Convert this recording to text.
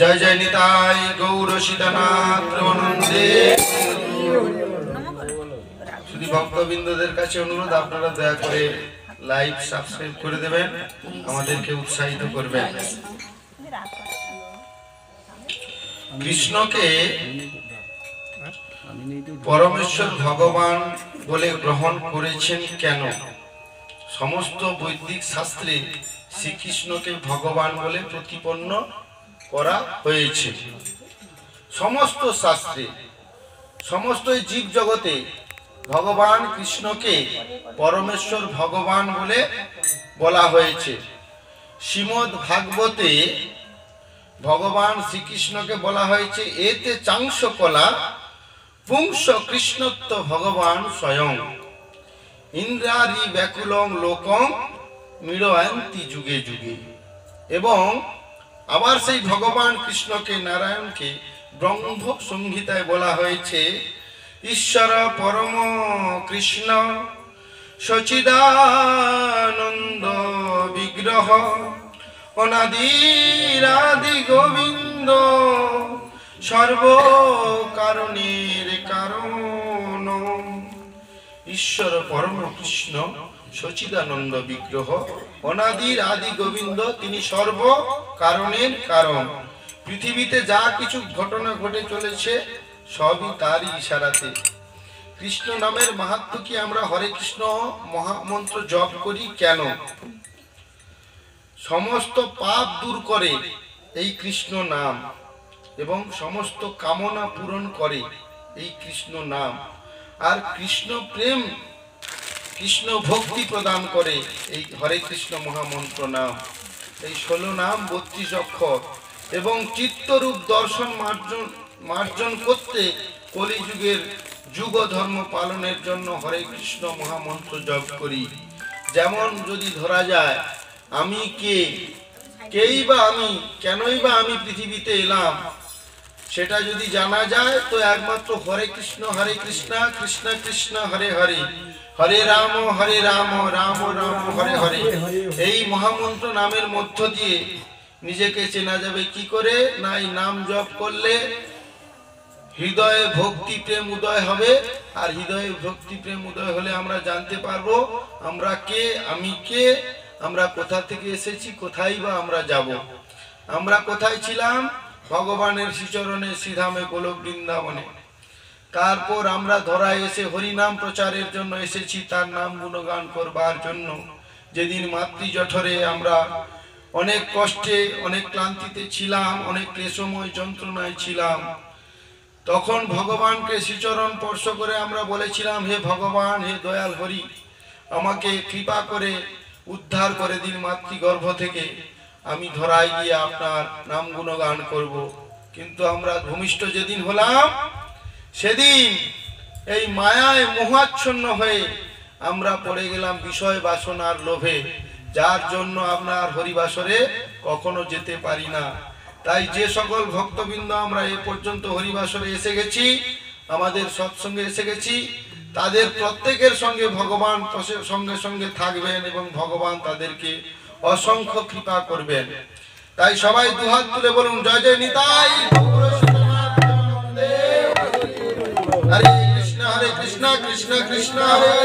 জয় জয় নিতাই গৌর সীতানাথ প্রেমানন্দে। শুধু ভক্তবৃন্দদের কাছে অনুরোধ, আপনারা দয়া করে লাইক সাবস্ক্রাইব করে দেবেন, আমাদেরকে উৎসাহিত করবেন। কৃষ্ণকে পরমেশ্বর ভগবান বলে গ্রহণ করেছেন কেন? সমস্ত বৈদিক শাস্ত্রে শ্রীকৃষ্ণকে ভগবান বলে প্রতিপন্ন করা হয়েছে। সমস্ত শাস্ত্রে, সমস্ত জীব জগতে ভগবান কৃষ্ণকে পরমেশ্বর ভগবান বলে বলা হয়েছে। শ্রীমদ্ ভাগবতে ভগবান শ্রীকৃষ্ণকে বলা হয়েছে এতে চাংশ কলা পুংস কৃষ্ণত্ব ভগবান স্বয়ং ইন্দ্রারি ব্যাকুলং লোকং মৃড়য়ন্তি যুগে যুগে। এবং আবার সেই ভগবান কৃষ্ণকে, নারায়ণকে ব্রহ্ম সংহিতায় বলা হয়েছে ঈশ্বর পরম কৃষ্ণ সচিদানন্দ বিগ্রহ অনাদিরাদি গোবিন্দ সর্ব কারণের কারণ। ঈশ্বর পরম কৃষ্ণ সচিদানন্দ বিগ্রহ অনাদির আদি গোবিন্দ, তিনি সর্ব কারণের কারণ। পৃথিবীতে যা কিছু ঘটনা ঘটে চলেছে সবই তারই ইশারাতে। কৃষ্ণ নামের মাহাত্ম্য কি? আমরা হরে কৃষ্ণ মহামন্ত্র জপ করি কেন? সমস্ত পাপ দূর করে এই কৃষ্ণ নাম, এবং সমস্ত কামনা পূরণ করে এই কৃষ্ণ নাম। আর কৃষ্ণ প্রেম, কৃষ্ণ ভক্তি প্রদান করে এই হরে কৃষ্ণ মহামন্ত্র নাম। এই 16 নাম 32 অক্ষর, এবং চিত্তরূপ দর্শন মার্জন করতে কলিযুগের যুগ ধর্ম পালনের জন্য হরে কৃষ্ণ মহামন্ত্র জপ করি। যেমন যদি ধরা যায় আমি কে, কেই বা আমি, কেনই বা আমি পৃথিবীতে এলাম, সেটা যদি জানা যায় তো একমাত্র হরে কৃষ্ণ কৃষ্ণ কৃষ্ণ হরে হরে, হরে রাম রাম রাম হরে হরে, এই মহামন্ত্র নামের মধ্য দিয়ে নিজেকে চেনা যাবে। কি করে? না, এই নাম জপ করলে হৃদয়ে ভক্তি প্রেম উদয় হবে। আর হৃদয়ে ভক্তি প্রেম উদয় হলে আমরা জানতে পারবো আমরা কে, আমি কে, আমরা কোথা থেকে এসেছি, কোথায় বা আমরা যাব। আমরা কোথায় ছিলাম? ভগবানের শ্রীচরণে, শ্রীধামে, গোলক বৃন্দাবনে। তারপর আমরা ধরায় এসে হরিনাম প্রচারের জন্য এসেছি, তার নাম গুণগান করবার জন্য। যেদিন মাতৃ জঠরে আমরা অনেক কষ্টে, অনেক ক্লান্তিতে ছিলাম, অনেক ক্লেশময় যন্ত্রণায় ছিলাম, তখন ভগবানকে শ্রীচরণ স্পর্শ করে আমরা বলেছিলাম, হে ভগবান, হে দয়াল হরি, আমাকে কৃপা করে উদ্ধার করে দিন মাতৃগর্ভ থেকে, আমি ধরায় গিয়ে আপনার নাম গুণগান করব। কিন্তু আমরা ভূমিষ্ঠ যেদিন হলাম, সেদিন এই মায়ায় মোহাচ্ছন্ন হয়ে আমরা পড়ে গেলাম বিষয় বাসনার লোভে, যার জন্য আপনার হরিবাসরে কখনো যেতে পারি না। তাই যে সকল ভক্তবৃন্দ আমরা এ পর্যন্ত হরিবাসরে এসে গেছি, আমাদের সৎসঙ্গে এসে গেছি, তাদের প্রত্যেকের সঙ্গে ভগবান সঙ্গে সঙ্গে থাকবেন এবং ভগবান তাদেরকে অসংখ্য কৃপা করবেন। তাই সবাই দুহাত তুলে বলুন জয় জয় নিতাই হরে কৃষ্ণ কৃষ্ণ কৃষ্ণ হরে